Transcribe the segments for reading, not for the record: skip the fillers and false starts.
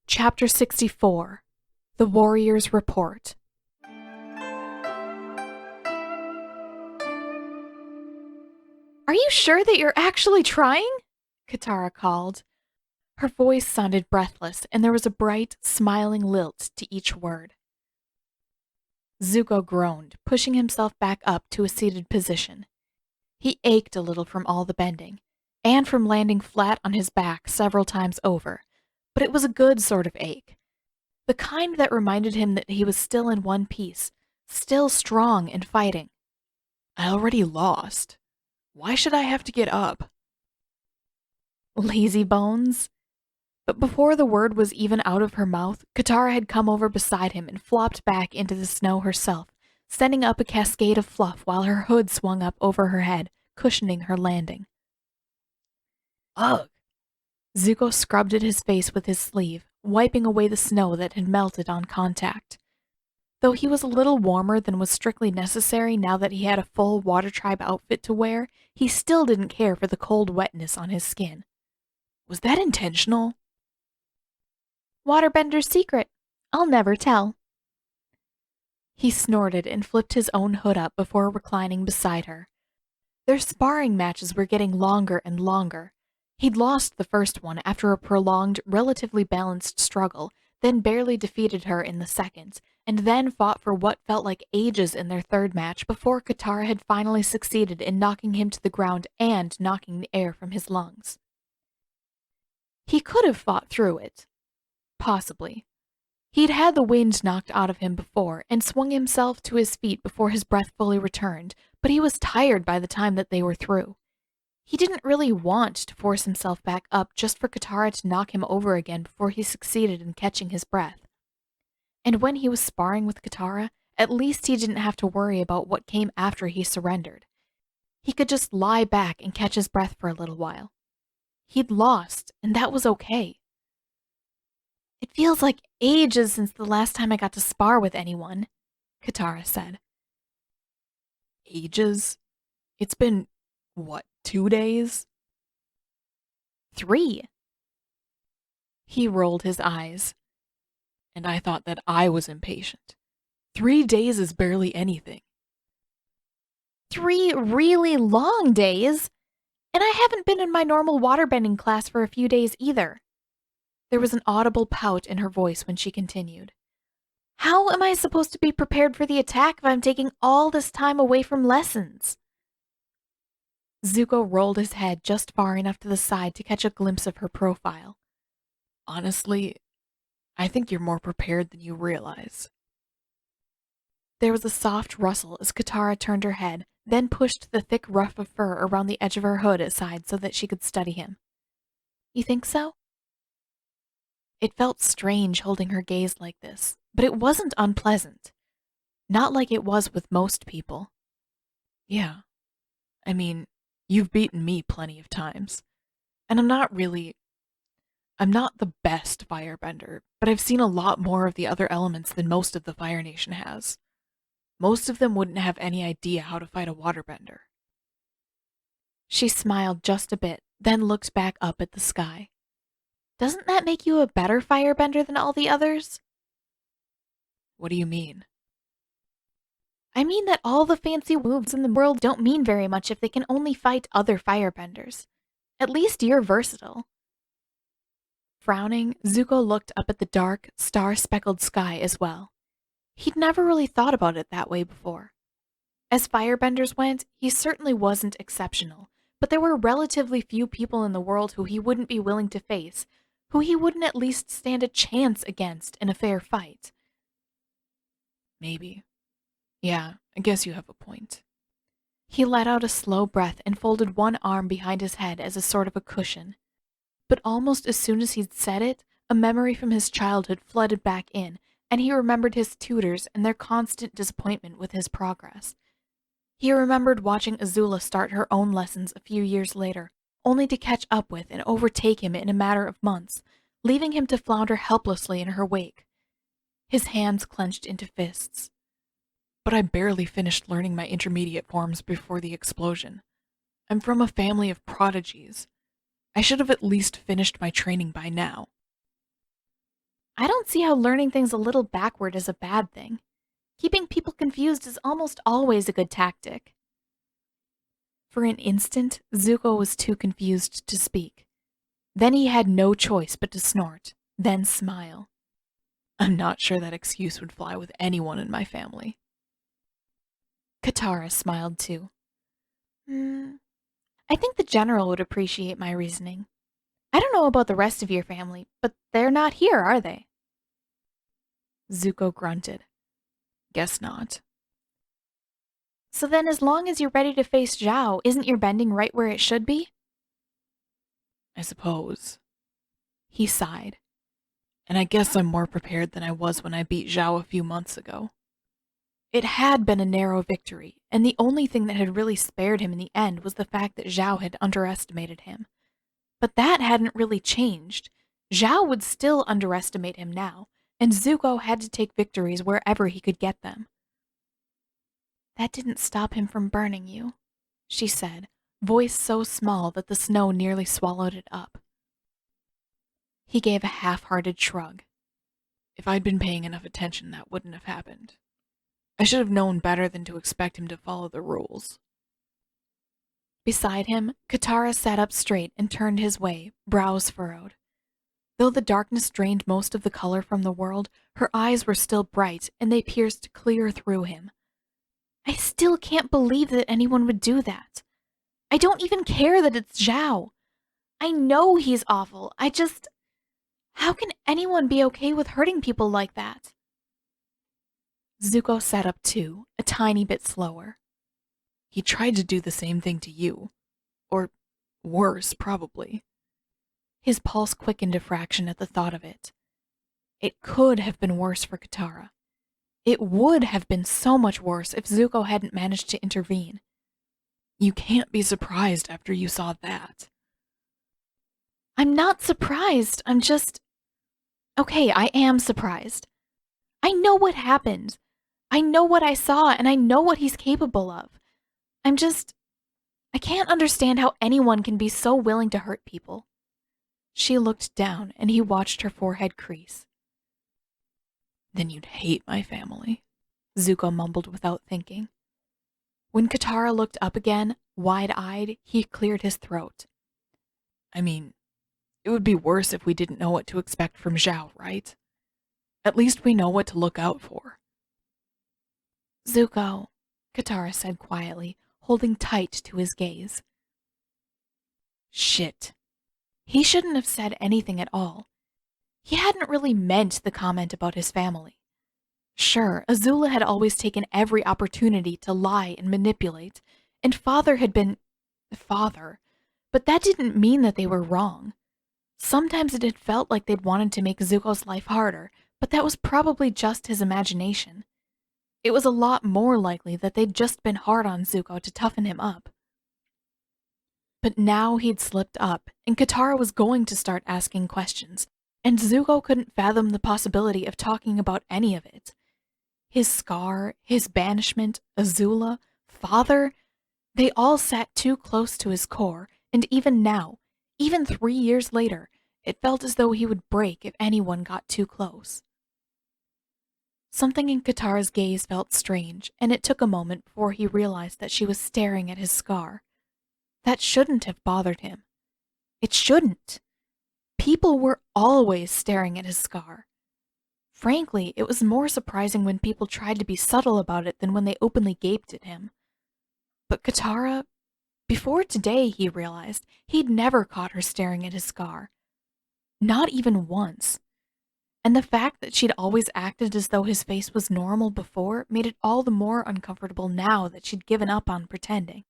Chapter 64 The Warrior's Report. Are you sure that you're actually trying? Katara called. Her voice sounded breathless, and there was a bright, smiling lilt to each word. Zuko groaned, pushing himself back up to a seated position. He ached a little from all the bending, and from landing flat on his back several times over, but it was a good sort of ache. The kind that reminded him that he was still in one piece, still strong and fighting. I already lost. Why should I have to get up? Lazy bones. But before the word was even out of her mouth, Katara had come over beside him and flopped back into the snow herself, sending up a cascade of fluff while her hood swung up over her head, cushioning her landing. Ugh! Zuko scrubbed at his face with his sleeve, wiping away the snow that had melted on contact. Though he was a little warmer than was strictly necessary now that he had a full Water Tribe outfit to wear, he still didn't care for the cold wetness on his skin. Was that intentional? Waterbender's secret. I'll never tell. He snorted and flipped his own hood up before reclining beside her. Their sparring matches were getting longer and longer. He'd lost the first one after a prolonged, relatively balanced struggle, then barely defeated her in the second, and then fought for what felt like ages in their third match before Katara had finally succeeded in knocking him to the ground and knocking the air from his lungs. He could have fought through it. Possibly. He'd had the wind knocked out of him before and swung himself to his feet before his breath fully returned, but he was tired by the time that they were through. He didn't really want to force himself back up just for Katara to knock him over again before he succeeded in catching his breath. And when he was sparring with Katara, at least he didn't have to worry about what came after he surrendered. He could just lie back and catch his breath for a little while. He'd lost, and that was okay. It feels like ages since the last time I got to spar with anyone, Katara said. Ages? It's been, 2 days? 3. He rolled his eyes. And I thought that I was impatient. 3 days is barely anything. 3 really long days? And I haven't been in my normal waterbending class for a few days either. There was an audible pout in her voice when she continued. How am I supposed to be prepared for the attack if I'm taking all this time away from lessons? Zuko rolled his head just far enough to the side to catch a glimpse of her profile. Honestly, I think you're more prepared than you realize. There was a soft rustle as Katara turned her head, then pushed the thick ruff of fur around the edge of her hood aside so that she could study him. You think so? It felt strange holding her gaze like this, but it wasn't unpleasant. Not like it was with most people. Yeah. I mean, you've beaten me plenty of times. And I'm not the best firebender, but I've seen a lot more of the other elements than most of the Fire Nation has. Most of them wouldn't have any idea how to fight a waterbender. She smiled just a bit, then looked back up at the sky. Doesn't that make you a better firebender than all the others? What do you mean? I mean that all the fancy moves in the world don't mean very much if they can only fight other firebenders. At least you're versatile. Frowning, Zuko looked up at the dark, star-speckled sky as well. He'd never really thought about it that way before. As firebenders went, he certainly wasn't exceptional, but there were relatively few people in the world who he wouldn't be willing to face, who he wouldn't at least stand a chance against in a fair fight. Maybe. Yeah, I guess you have a point. He let out a slow breath and folded one arm behind his head as a sort of a cushion. But almost as soon as he'd said it, a memory from his childhood flooded back in, and he remembered his tutors and their constant disappointment with his progress. He remembered watching Azula start her own lessons a few years later, only to catch up with and overtake him in a matter of months, leaving him to flounder helplessly in her wake. His hands clenched into fists. But I barely finished learning my intermediate forms before the explosion. I'm from a family of prodigies. I should have at least finished my training by now. I don't see how learning things a little backward is a bad thing. Keeping people confused is almost always a good tactic. For an instant, Zuko was too confused to speak. Then he had no choice but to snort, then smile. I'm not sure that excuse would fly with anyone in my family. Katara smiled too. I think the general would appreciate my reasoning. I don't know about the rest of your family, but they're not here, are they? Zuko grunted. Guess not. So then as long as you're ready to face Zhao, isn't your bending right where it should be? I suppose. He sighed. And I guess I'm more prepared than I was when I beat Zhao a few months ago. It had been a narrow victory, and the only thing that had really spared him in the end was the fact that Zhao had underestimated him. But that hadn't really changed. Zhao would still underestimate him now, and Zuko had to take victories wherever he could get them. That didn't stop him from burning you, she said, voice so small that the snow nearly swallowed it up. He gave a half-hearted shrug. If I'd been paying enough attention, that wouldn't have happened. I should have known better than to expect him to follow the rules. Beside him, Katara sat up straight and turned his way, brows furrowed. Though the darkness drained most of the color from the world, her eyes were still bright, and they pierced clear through him. I still can't believe that anyone would do that. I don't even care that it's Zhao. I know he's awful. How can anyone be okay with hurting people like that? Zuko sat up too, a tiny bit slower. He tried to do the same thing to you. Or worse, probably. His pulse quickened a fraction at the thought of it. It could have been worse for Katara. It would have been so much worse if Zuko hadn't managed to intervene. You can't be surprised after you saw that. I'm not surprised, Okay, I am surprised. I know what happened. I know what I saw, and I know what he's capable of. I can't understand how anyone can be so willing to hurt people. She looked down, and he watched her forehead crease. Then you'd hate my family, Zuko mumbled without thinking. When Katara looked up again, wide-eyed, he cleared his throat. I mean, it would be worse if we didn't know what to expect from Zhao, right? At least we know what to look out for. Zuko, Katara said quietly, holding tight to his gaze. Shit. He shouldn't have said anything at all. He hadn't really meant the comment about his family. Sure, Azula had always taken every opportunity to lie and manipulate, and Father had been Father, but that didn't mean that they were wrong. Sometimes it had felt like they'd wanted to make Zuko's life harder, but that was probably just his imagination. It was a lot more likely that they'd just been hard on Zuko to toughen him up. But now he'd slipped up, and Katara was going to start asking questions, and Zuko couldn't fathom the possibility of talking about any of it. His scar, his banishment, Azula, Father, they all sat too close to his core, and even now, even 3 years later, it felt as though he would break if anyone got too close. Something in Katara's gaze felt strange, and it took a moment before he realized that she was staring at his scar. That shouldn't have bothered him. It shouldn't. People were always staring at his scar. Frankly, it was more surprising when people tried to be subtle about it than when they openly gaped at him. But Katara, before today, he realized, he'd never caught her staring at his scar. Not even once. And the fact that she'd always acted as though his face was normal before made it all the more uncomfortable now that she'd given up on pretending.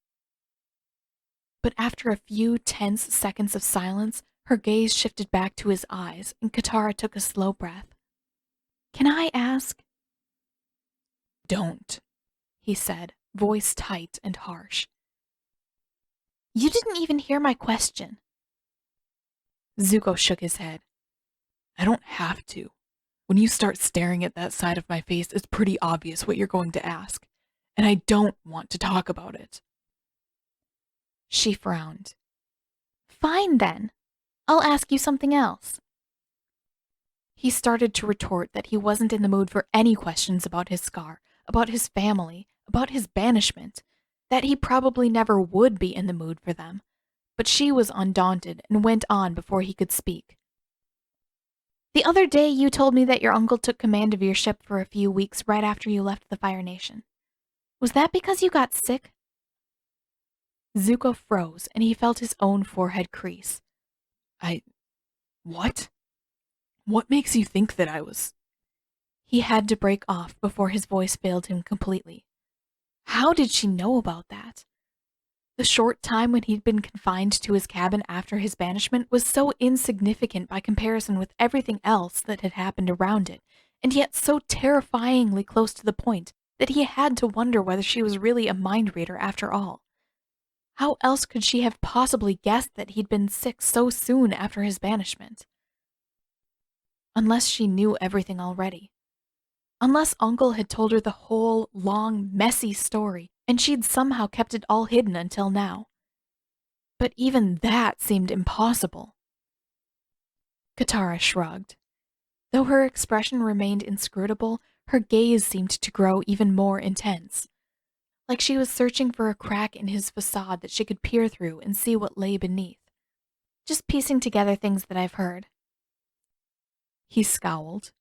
But after a few tense seconds of silence, her gaze shifted back to his eyes, and Katara took a slow breath. "Can I ask?" Don't, he said, voice tight and harsh. "You didn't even hear my question." Zuko shook his head. I don't have to. When you start staring at that side of my face, it's pretty obvious what you're going to ask, and I don't want to talk about it. She frowned. "Fine then. I'll ask you something else." He started to retort that he wasn't in the mood for any questions about his scar, about his family, about his banishment, that he probably never would be in the mood for them. But she was undaunted and went on before he could speak. The other day you told me that your uncle took command of your ship for a few weeks right after you left the Fire Nation. Was that because you got sick? Zuko froze, and he felt his own forehead crease. What? What makes you think that I was? He had to break off before his voice failed him completely. How did she know about that? The short time when he'd been confined to his cabin after his banishment was so insignificant by comparison with everything else that had happened around it, and yet so terrifyingly close to the point that he had to wonder whether she was really a mind reader after all. How else could she have possibly guessed that he'd been sick so soon after his banishment? Unless she knew everything already. Unless Uncle had told her the whole, long, messy story, and she'd somehow kept it all hidden until now. But even that seemed impossible. Katara shrugged. Though her expression remained inscrutable, her gaze seemed to grow even more intense, like she was searching for a crack in his facade that she could peer through and see what lay beneath. Just piecing together things that I've heard. He scowled.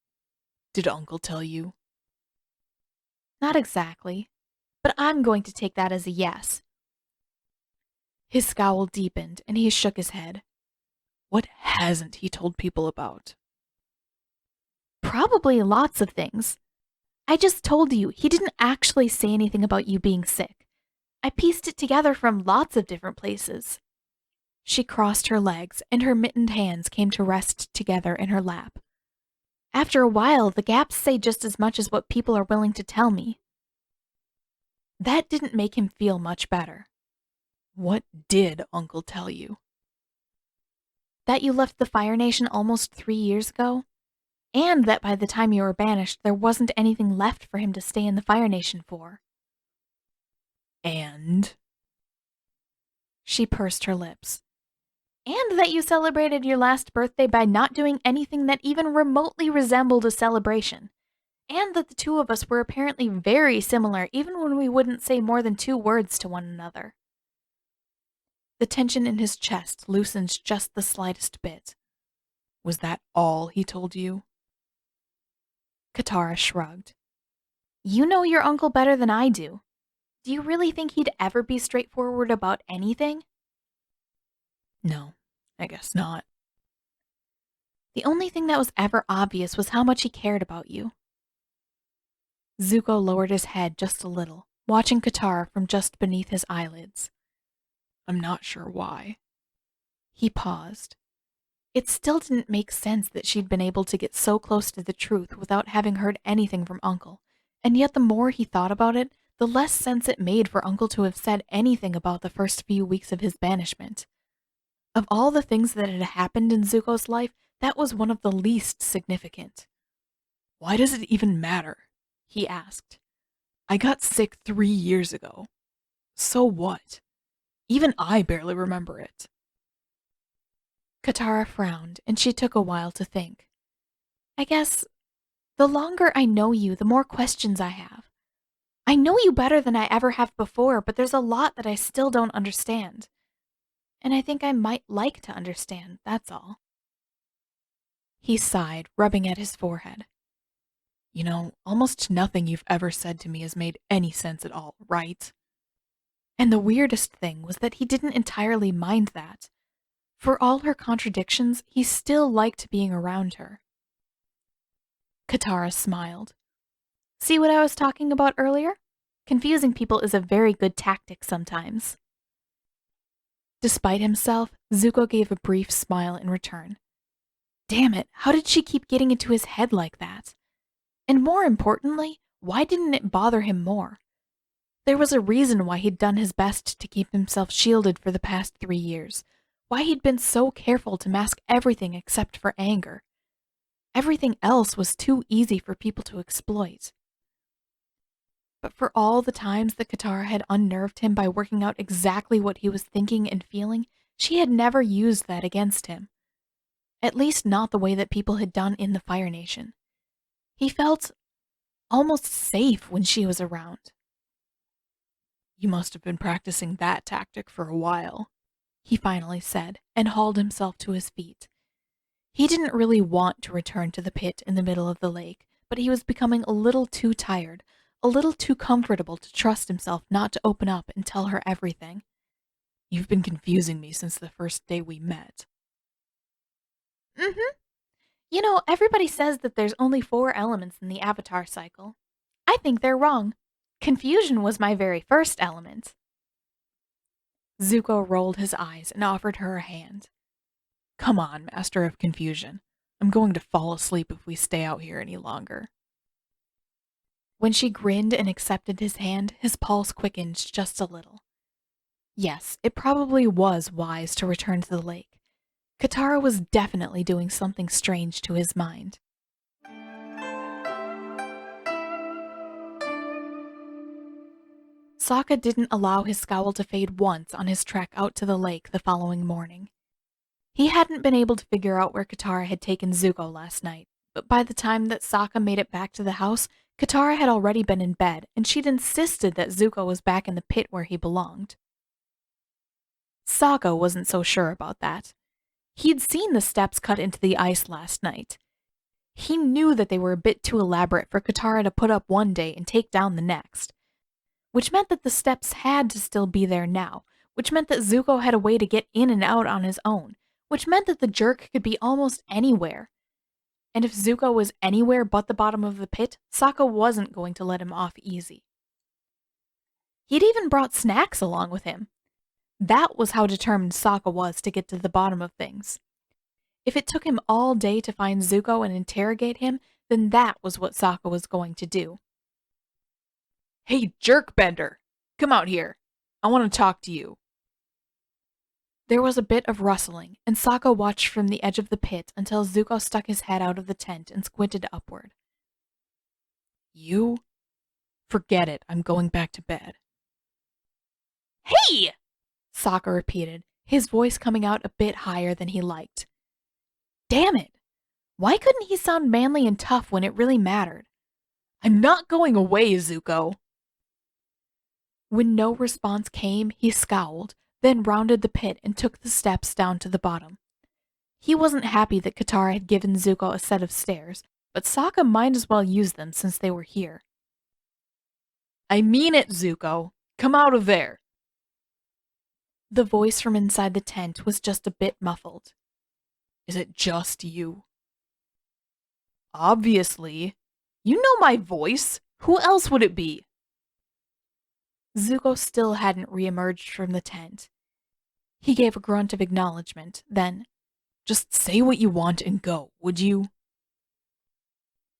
Did Uncle tell you? Not exactly, but I'm going to take that as a yes. His scowl deepened, and he shook his head. What hasn't he told people about? Probably lots of things. I just told you he didn't actually say anything about you being sick. I pieced it together from lots of different places. She crossed her legs, and her mittened hands came to rest together in her lap. After a while, the gaps say just as much as what people are willing to tell me. That didn't make him feel much better. What did Uncle tell you? That you left the Fire Nation almost 3 years ago, and that by the time you were banished, there wasn't anything left for him to stay in the Fire Nation for. And? She pursed her lips. And that you celebrated your last birthday by not doing anything that even remotely resembled a celebration. And that the two of us were apparently very similar even when we wouldn't say more than 2 words to one another. The tension in his chest loosened just the slightest bit. Was that all he told you? Katara shrugged. You know your uncle better than I do. Do you really think he'd ever be straightforward about anything? No, I guess not. The only thing that was ever obvious was how much he cared about you. Zuko lowered his head just a little, watching Katara from just beneath his eyelids. I'm not sure why. He paused. It still didn't make sense that she'd been able to get so close to the truth without having heard anything from Uncle, and yet the more he thought about it, the less sense it made for Uncle to have said anything about the first few weeks of his banishment. Of all the things that had happened in Zuko's life, that was one of the least significant. Why does it even matter? He asked. I got sick 3 years ago. So what? Even I barely remember it. Katara frowned, and she took a while to think. I guess, the longer I know you, the more questions I have. I know you better than I ever have before, but there's a lot that I still don't understand. And I think I might like to understand, that's all. He sighed, rubbing at his forehead. You know, almost nothing you've ever said to me has made any sense at all, right? And the weirdest thing was that he didn't entirely mind that. For all her contradictions, he still liked being around her. Katara smiled. See what I was talking about earlier? Confusing people is a very good tactic sometimes. Despite himself, Zuko gave a brief smile in return. Damn it, how did she keep getting into his head like that? And more importantly, why didn't it bother him more? There was a reason why he'd done his best to keep himself shielded for the past 3 years, why he'd been so careful to mask everything except for anger. Everything else was too easy for people to exploit. But for all the times that Katara had unnerved him by working out exactly what he was thinking and feeling, she had never used that against him. At least not the way that people had done in the Fire Nation. He felt almost safe when she was around. You must have been practicing that tactic for a while, he finally said, and hauled himself to his feet. He didn't really want to return to the pit in the middle of the lake, but he was becoming a little too tired, a little too comfortable to trust himself not to open up and tell her everything. You've been confusing me since the first day we met. Mm-hmm. You know, everybody says that there's only 4 elements in the Avatar cycle. I think they're wrong. Confusion was my very first element. Zuko rolled his eyes and offered her a hand. Come on, Master of Confusion. I'm going to fall asleep if we stay out here any longer. When she grinned and accepted his hand, his pulse quickened just a little. Yes, it probably was wise to return to the lake. Katara was definitely doing something strange to his mind. Sokka didn't allow his scowl to fade once on his trek out to the lake the following morning. He hadn't been able to figure out where Katara had taken Zuko last night, but by the time that Sokka made it back to the house, Katara had already been in bed, and she'd insisted that Zuko was back in the pit where he belonged. Sokka wasn't so sure about that. He'd seen the steps cut into the ice last night. He knew that they were a bit too elaborate for Katara to put up one day and take down the next, which meant that the steps had to still be there now, which meant that Zuko had a way to get in and out on his own, which meant that the jerk could be almost anywhere. And if Zuko was anywhere but the bottom of the pit, Sokka wasn't going to let him off easy. He'd even brought snacks along with him. That was how determined Sokka was to get to the bottom of things. If it took him all day to find Zuko and interrogate him, then that was what Sokka was going to do. Hey, Jerkbender! Come out here. I want to talk to you. There was a bit of rustling, and Sokka watched from the edge of the pit until Zuko stuck his head out of the tent and squinted upward. You? Forget it. I'm going back to bed. Hey! Sokka repeated, his voice coming out a bit higher than he liked. Damn it! Why couldn't he sound manly and tough when it really mattered? I'm not going away, Zuko. When no response came, he scowled, then rounded the pit and took the steps down to the bottom. He wasn't happy that Katara had given Zuko a set of stairs, but Sokka might as well use them since they were here. I mean it, Zuko. Come out of there. The voice from inside the tent was just a bit muffled. Is it just you? Obviously. You know my voice. Who else would it be? Zuko still hadn't reemerged from the tent. He gave a grunt of acknowledgement, then, just say what you want and go, would you?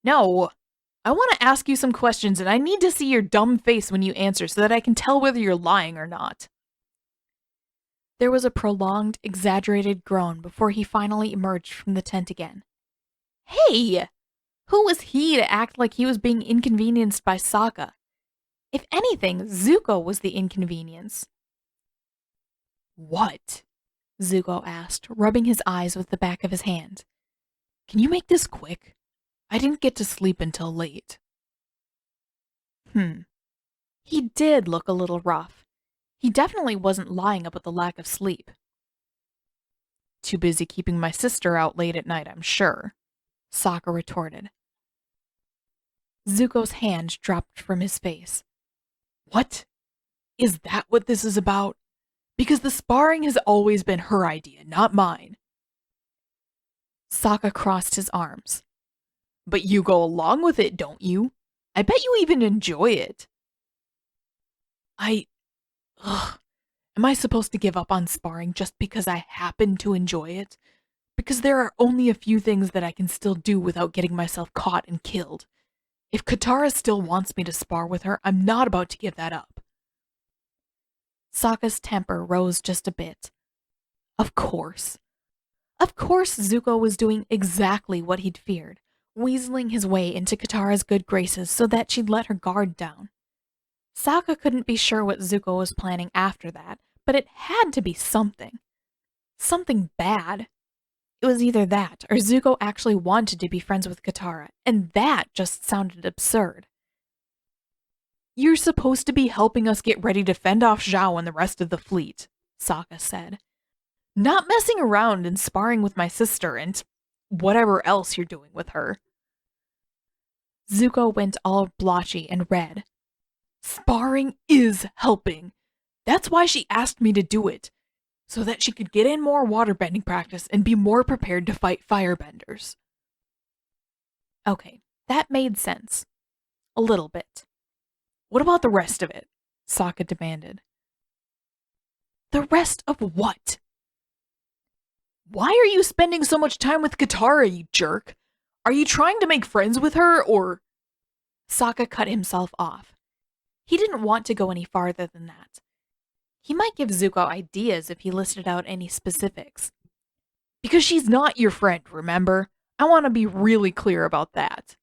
No. I want to ask you some questions and I need to see your dumb face when you answer so that I can tell whether you're lying or not. There was a prolonged, exaggerated groan before he finally emerged from the tent again. Hey! Who was he to act like he was being inconvenienced by Sokka? If anything, Zuko was the inconvenience. What? Zuko asked, rubbing his eyes with the back of his hand. Can you make this quick? I didn't get to sleep until late. He did look a little rough. He definitely wasn't lying about the lack of sleep. Too busy keeping my sister out late at night, I'm sure, Sokka retorted. Zuko's hand dropped from his face. What? Is that what this is about? Because the sparring has always been her idea, not mine. Sokka crossed his arms. But you go along with it, don't you? I bet you even enjoy it. Am I supposed to give up on sparring just because I happen to enjoy it? Because there are only a few things that I can still do without getting myself caught and killed. If Katara still wants me to spar with her, I'm not about to give that up. Sokka's temper rose just a bit. Of course. Of course Zuko was doing exactly what he'd feared, weaseling his way into Katara's good graces so that she'd let her guard down. Sokka couldn't be sure what Zuko was planning after that, but it had to be something. Something bad. It was either that, or Zuko actually wanted to be friends with Katara, and that just sounded absurd. You're supposed to be helping us get ready to fend off Zhao and the rest of the fleet, Sokka said. Not messing around and sparring with my sister and whatever else you're doing with her. Zuko went all blotchy and red. Sparring is helping. That's why she asked me to do it, so that she could get in more waterbending practice and be more prepared to fight firebenders. Okay, that made sense. A little bit. What about the rest of it? Sokka demanded. The rest of what? Why are you spending so much time with Katara, you jerk? Are you trying to make friends with her, or… Sokka cut himself off. He didn't want to go any farther than that. He might give Zuko ideas if he listed out any specifics. Because she's not your friend, remember? I want to be really clear about that.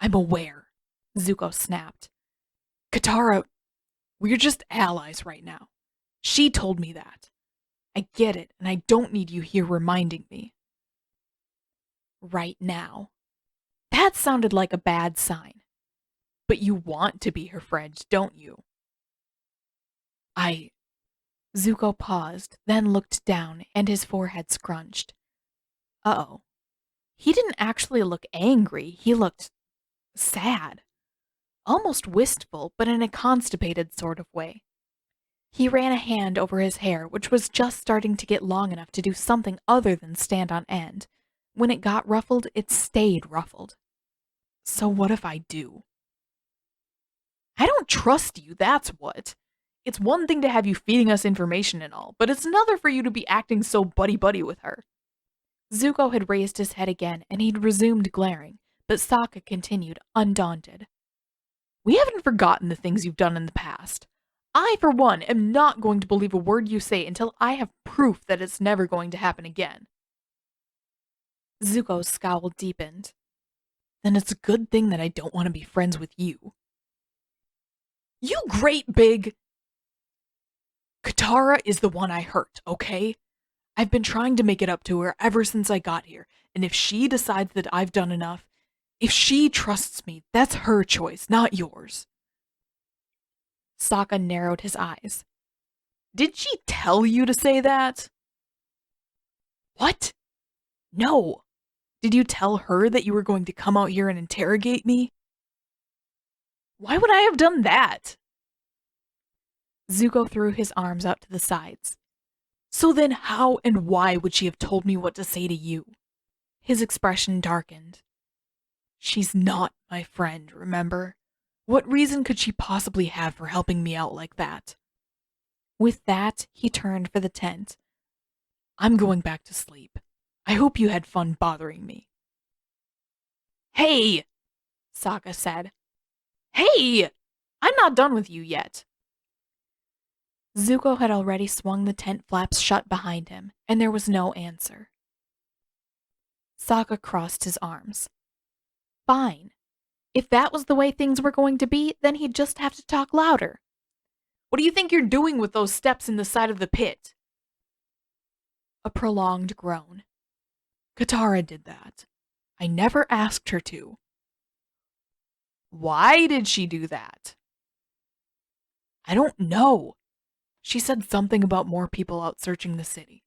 I'm aware, Zuko snapped. Katara, we're just allies right now. She told me that. I get it, and I don't need you here reminding me. Right now. That sounded like a bad sign. But you want to be her friend, don't you? Zuko paused, then looked down, and his forehead scrunched. Uh-oh. He didn't actually look angry, he looked sad. Almost wistful, but in a constipated sort of way. He ran a hand over his hair, which was just starting to get long enough to do something other than stand on end. When it got ruffled, it stayed ruffled. So what if I do? I don't trust you, that's what. It's one thing to have you feeding us information and all, but it's another for you to be acting so buddy-buddy with her. Zuko had raised his head again, and he'd resumed glaring, but Sokka continued, undaunted. We haven't forgotten the things you've done in the past. I, for one, am not going to believe a word you say until I have proof that it's never going to happen again. Zuko's scowl deepened. Then it's a good thing that I don't want to be friends with you. You great big… Katara is the one I hurt, okay? I've been trying to make it up to her ever since I got here, and if she decides that I've done enough, if she trusts me, that's her choice, not yours. Sokka narrowed his eyes. Did she tell you to say that? What? No. Did you tell her that you were going to come out here and interrogate me? Why would I have done that? Zuko threw his arms out to the sides. So then how and why would she have told me what to say to you? His expression darkened. She's not my friend, remember? What reason could she possibly have for helping me out like that? With that, he turned for the tent. I'm going back to sleep. I hope you had fun bothering me. Hey! Sokka said. Hey! I'm not done with you yet. Zuko had already swung the tent flaps shut behind him, and there was no answer. Sokka crossed his arms. Fine. If that was the way things were going to be, then he'd just have to talk louder. What do you think you're doing with those steps in the side of the pit? A prolonged groan. Katara did that. I never asked her to. Why did she do that? I don't know. She said something about more people out searching the city.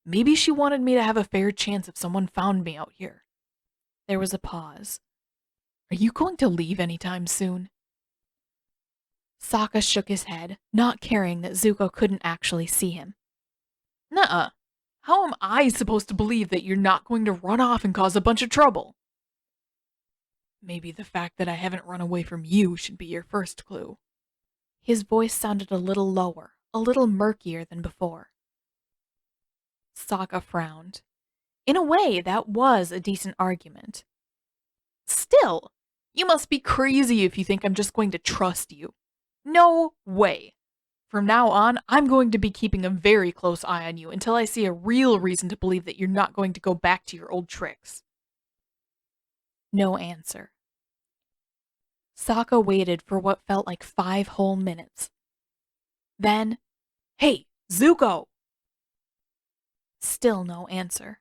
Maybe she wanted me to have a fair chance if someone found me out here. There was a pause. Are you going to leave anytime soon? Sokka shook his head, not caring that Zuko couldn't actually see him. Nuh-uh. How am I supposed to believe that you're not going to run off and cause a bunch of trouble? Maybe the fact that I haven't run away from you should be your first clue. His voice sounded a little lower, a little murkier than before. Sokka frowned. In a way, that was a decent argument. Still, you must be crazy if you think I'm just going to trust you. No way. From now on, I'm going to be keeping a very close eye on you until I see a real reason to believe that you're not going to go back to your old tricks. No answer. Sokka waited for what felt like 5 whole minutes. Then, hey, Zuko! Still no answer.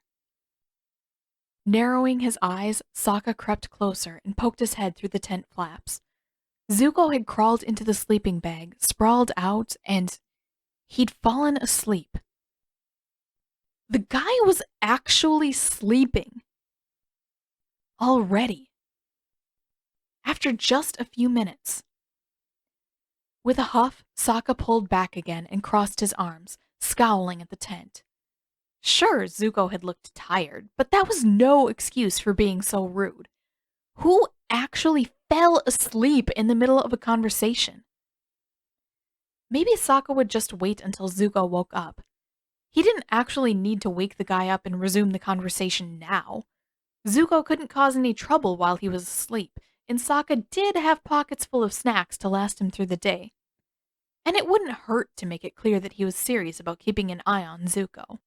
Narrowing his eyes, Sokka crept closer and poked his head through the tent flaps. Zuko had crawled into the sleeping bag, sprawled out, and he'd fallen asleep. The guy was actually sleeping. Already. After just a few minutes. With a huff, Sokka pulled back again and crossed his arms, scowling at the tent. Sure, Zuko had looked tired, but that was no excuse for being so rude. Who actually fell asleep in the middle of a conversation? Maybe Sokka would just wait until Zuko woke up. He didn't actually need to wake the guy up and resume the conversation now. Zuko couldn't cause any trouble while he was asleep, and Sokka did have pockets full of snacks to last him through the day. And it wouldn't hurt to make it clear that he was serious about keeping an eye on Zuko.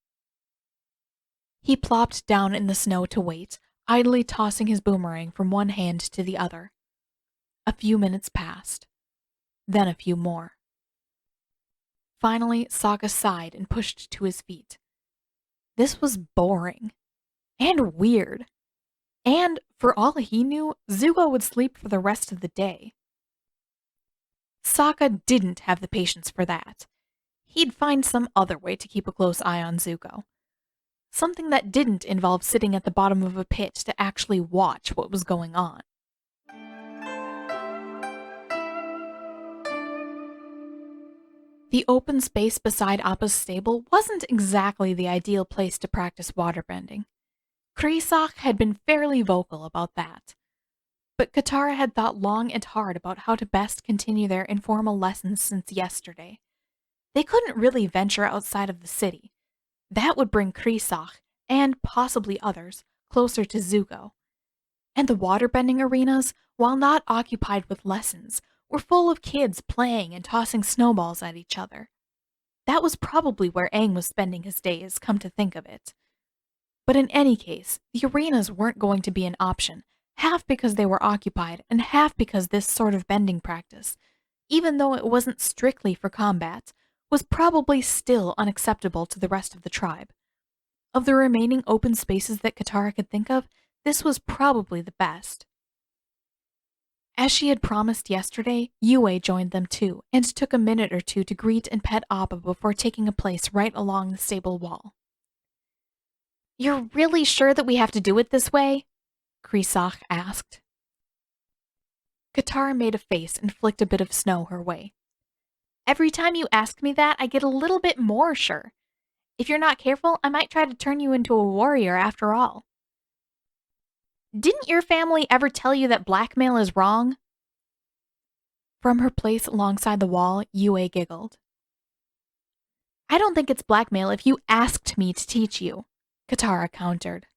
He plopped down in the snow to wait, idly tossing his boomerang from one hand to the other. A few minutes passed. Then a few more. Finally, Sokka sighed and pushed to his feet. This was boring. And weird. And, for all he knew, Zuko would sleep for the rest of the day. Sokka didn't have the patience for that. He'd find some other way to keep a close eye on Zuko. Something that didn't involve sitting at the bottom of a pit to actually watch what was going on. The open space beside Appa's stable wasn't exactly the ideal place to practice waterbending. Krisak had been fairly vocal about that. But Katara had thought long and hard about how to best continue their informal lessons since yesterday. They couldn't really venture outside of the city. That would bring Krisak, and possibly others, closer to Zuko. And the waterbending arenas, while not occupied with lessons, were full of kids playing and tossing snowballs at each other. That was probably where Aang was spending his days, come to think of it. But in any case, the arenas weren't going to be an option, half because they were occupied and half because this sort of bending practice, even though it wasn't strictly for combat, was probably still unacceptable to the rest of the tribe. Of the remaining open spaces that Katara could think of, this was probably the best. As she had promised yesterday, Yue joined them too, and took a minute or two to greet and pet Appa before taking a place right along the stable wall. "You're really sure that we have to do it this way?" Krisak asked. Katara made a face and flicked a bit of snow her way. "Every time you ask me that, I get a little bit more sure. If you're not careful, I might try to turn you into a warrior after all." "Didn't your family ever tell you that blackmail is wrong?" From her place alongside the wall, Yue giggled. "I don't think it's blackmail if you asked me to teach you," Katara countered.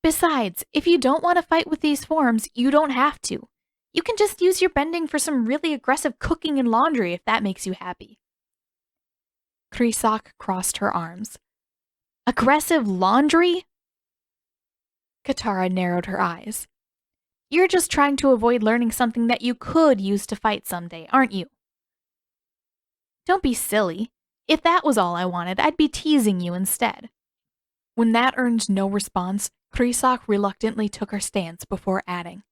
"Besides, if you don't want to fight with these forms, you don't have to. You can just use your bending for some really aggressive cooking and laundry if that makes you happy." Krisak crossed her arms. "Aggressive laundry?" Katara narrowed her eyes. "You're just trying to avoid learning something that you could use to fight someday, aren't you?" "Don't be silly. If that was all I wanted, I'd be teasing you instead." When that earned no response, Krisak reluctantly took her stance before adding,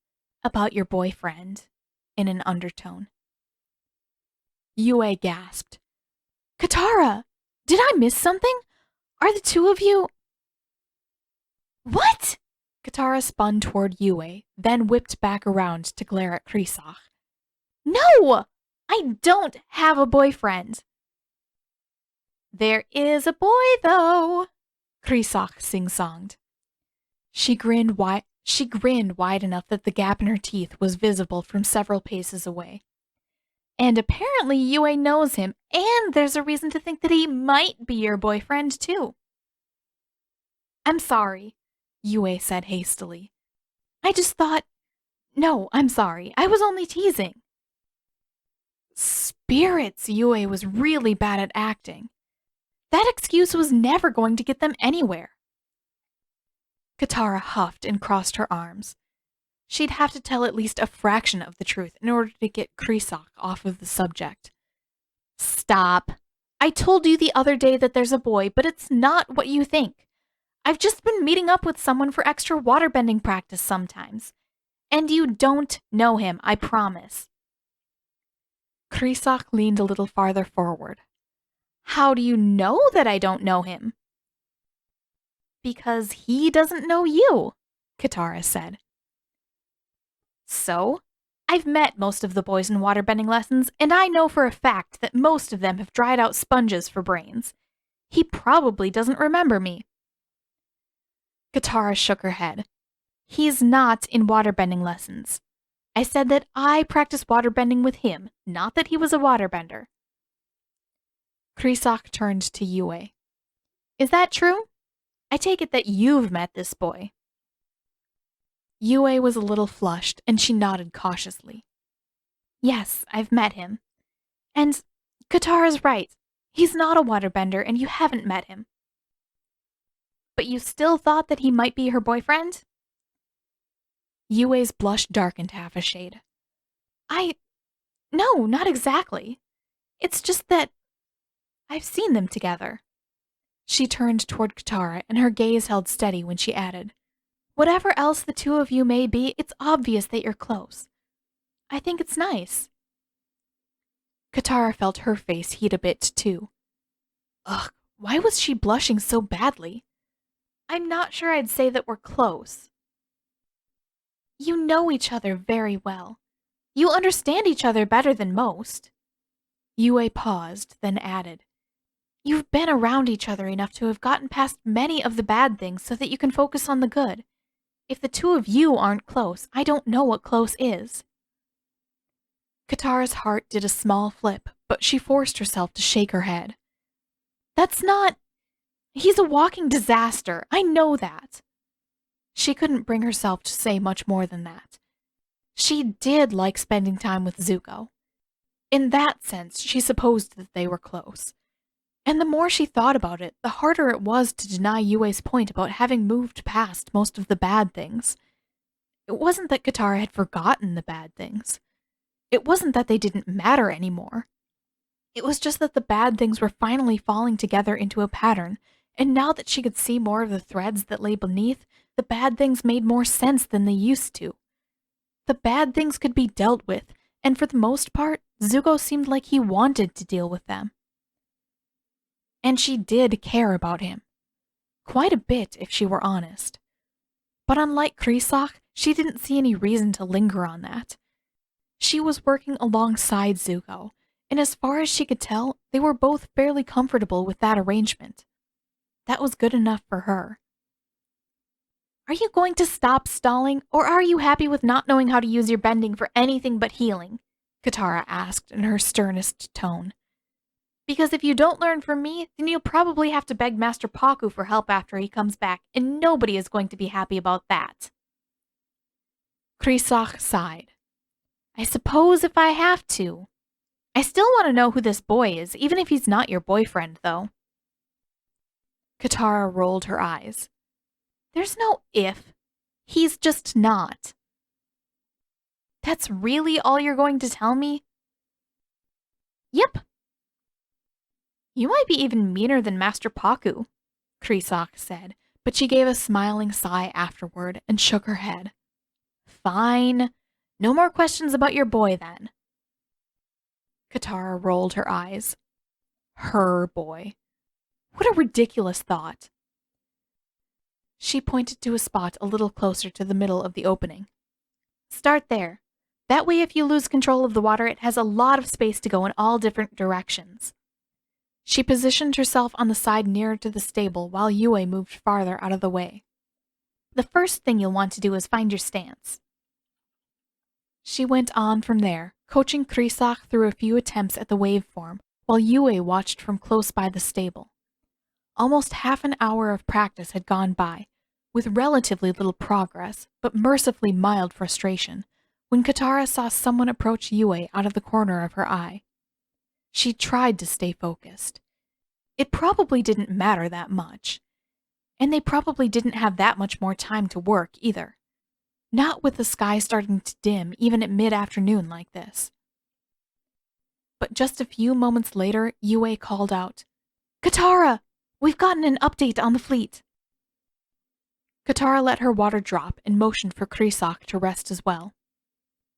"About your boyfriend," in an undertone. Yue gasped. "Katara! Did I miss something? Are the two of you—" "What?" Katara spun toward Yue, then whipped back around to glare at Krisak. "No! I don't have a boyfriend." "There is a boy, though," Krisak sing-songed. She grinned wide enough that the gap in her teeth was visible from several paces away. "And apparently Yue knows him, and there's a reason to think that he might be your boyfriend, too." "I'm sorry," Yue said hastily. "I just thought— No, I'm sorry. I was only teasing." Spirits, Yue was really bad at acting. That excuse was never going to get them anywhere. Katara huffed and crossed her arms. She'd have to tell at least a fraction of the truth in order to get Krisak off of the subject. "Stop," I told you the other day that there's a boy, but it's not what you think. I've just been meeting up with someone for extra waterbending practice sometimes. And you don't know him, I promise. Krisak leaned a little farther forward. How do you know that I don't know him? Because he doesn't know you, Katara said. So? I've met most of the boys in waterbending lessons, and I know for a fact that most of them have dried out sponges for brains. He probably doesn't remember me. Katara shook her head. He's not in waterbending lessons. I said that I practiced waterbending with him, not that he was a waterbender. Krisak turned to Yue. Is that true? I take it that you've met this boy. Yue was a little flushed, and she nodded cautiously. Yes, I've met him. And Katara's right. He's not a waterbender, and you haven't met him. But you still thought that he might be her boyfriend? Yue's blush darkened half a shade. No, not exactly. It's just that I've seen them together. She turned toward Katara, and her gaze held steady when she added, Whatever else the two of you may be, it's obvious that you're close. I think it's nice. Katara felt her face heat a bit, too. Ugh, why was she blushing so badly? I'm not sure I'd say that we're close. You know each other very well. You understand each other better than most. Yue paused, then added, You've been around each other enough to have gotten past many of the bad things so that you can focus on the good. If the two of you aren't close, I don't know what close is. Katara's heart did a small flip, but she forced herself to shake her head. That's not... He's a walking disaster. I know that. She couldn't bring herself to say much more than that. She did like spending time with Zuko. In that sense, she supposed that they were close. And the more she thought about it, the harder it was to deny Yue's point about having moved past most of the bad things. It wasn't that Katara had forgotten the bad things. It wasn't that they didn't matter anymore. It was just that the bad things were finally falling together into a pattern, and now that she could see more of the threads that lay beneath, the bad things made more sense than they used to. The bad things could be dealt with, and for the most part, Zuko seemed like he wanted to deal with them. And she did care about him. Quite a bit, if she were honest. But unlike Krisak, she didn't see any reason to linger on that. She was working alongside Zuko, and as far as she could tell, they were both fairly comfortable with that arrangement. That was good enough for her. Are you going to stop stalling, or are you happy with not knowing how to use your bending for anything but healing? Katara asked in her sternest tone. Because if you don't learn from me, then you'll probably have to beg Master Pakku for help after he comes back, and nobody is going to be happy about that. Krisak sighed. I suppose if I have to. I still want to know who this boy is, even if he's not your boyfriend, though. Katara rolled her eyes. There's no if. He's just not. That's really all you're going to tell me? Yep. You might be even meaner than Master Pakku, Krisak said, but she gave a smiling sigh afterward and shook her head. Fine. No more questions about your boy, then. Katara rolled her eyes. Her boy. What a ridiculous thought. She pointed to a spot a little closer to the middle of the opening. Start there. That way if you lose control of the water, it has a lot of space to go in all different directions. She positioned herself on the side nearer to the stable while Yue moved farther out of the way. The first thing you'll want to do is find your stance. She went on from there, coaching Krisak through a few attempts at the waveform, while Yue watched from close by the stable. Almost half an hour of practice had gone by, with relatively little progress, but mercifully mild frustration, when Katara saw someone approach Yue out of the corner of her eye. She tried to stay focused. It probably didn't matter that much. And they probably didn't have that much more time to work either. Not with the sky starting to dim even at mid-afternoon like this. But just a few moments later, Yue called out, "Katara! We've gotten an update on the fleet." Katara let her water drop and motioned for Krisak to rest as well.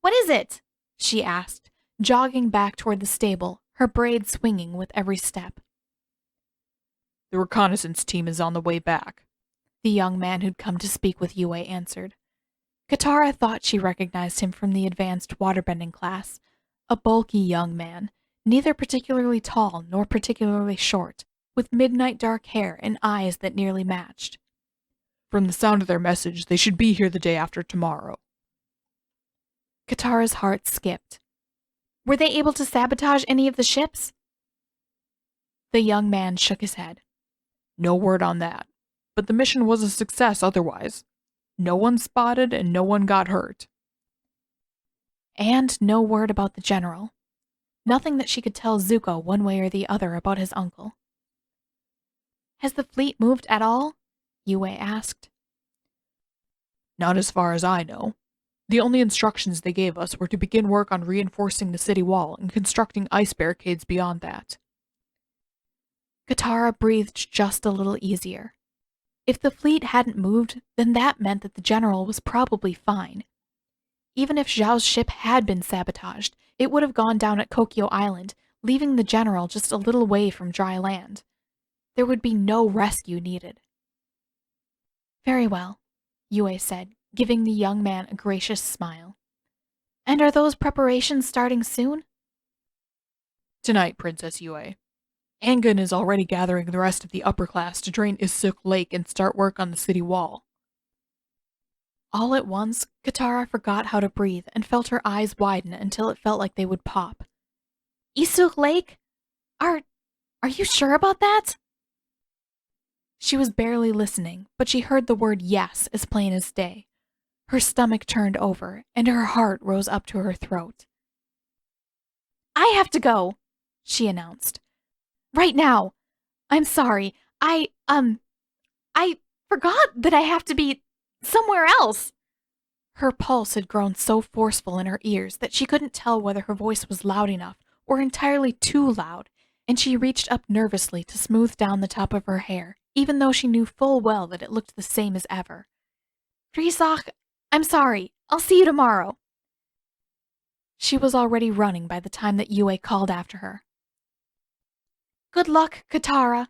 "What is it?" she asked, jogging back toward the stable, her braid swinging with every step. "The reconnaissance team is on the way back," the young man who'd come to speak with Yue answered. Katara thought she recognized him from the advanced waterbending class, a bulky young man, neither particularly tall nor particularly short, with midnight dark hair and eyes that nearly matched. "From the sound of their message, they should be here the day after tomorrow." Katara's heart skipped. Were they able to sabotage any of the ships? The young man shook his head. "No word on that, but the mission was a success otherwise. No one spotted and no one got hurt." And no word about the general. Nothing that she could tell Zuko one way or the other about his uncle. "Has the fleet moved at all?" Yue asked. "Not as far as I know. The only instructions they gave us were to begin work on reinforcing the city wall and constructing ice barricades beyond that." Katara breathed just a little easier. If the fleet hadn't moved, then that meant that the general was probably fine. Even if Zhao's ship had been sabotaged, it would have gone down at Kokyo Island, leaving the general just a little way from dry land. There would be no rescue needed. "Very well," Yue said, giving the young man a gracious smile. "And are those preparations starting soon?" "Tonight, Princess Yue. Angun is already gathering the rest of the upper class to drain Isuk Lake and start work on the city wall." All at once, Katara forgot how to breathe and felt her eyes widen until it felt like they would pop. "Isuk Lake? Are you sure about that?" She was barely listening, but she heard the word yes as plain as day. Her stomach turned over, and her heart rose up to her throat. "I have to go," she announced. "Right now. I'm sorry. I forgot that I have to be somewhere else." Her pulse had grown so forceful in her ears that she couldn't tell whether her voice was loud enough or entirely too loud, and she reached up nervously to smooth down the top of her hair, even though she knew full well that it looked the same as ever. "Krisak, I'm sorry. I'll see you tomorrow." She was already running by the time that Yue called after her. "Good luck, Katara."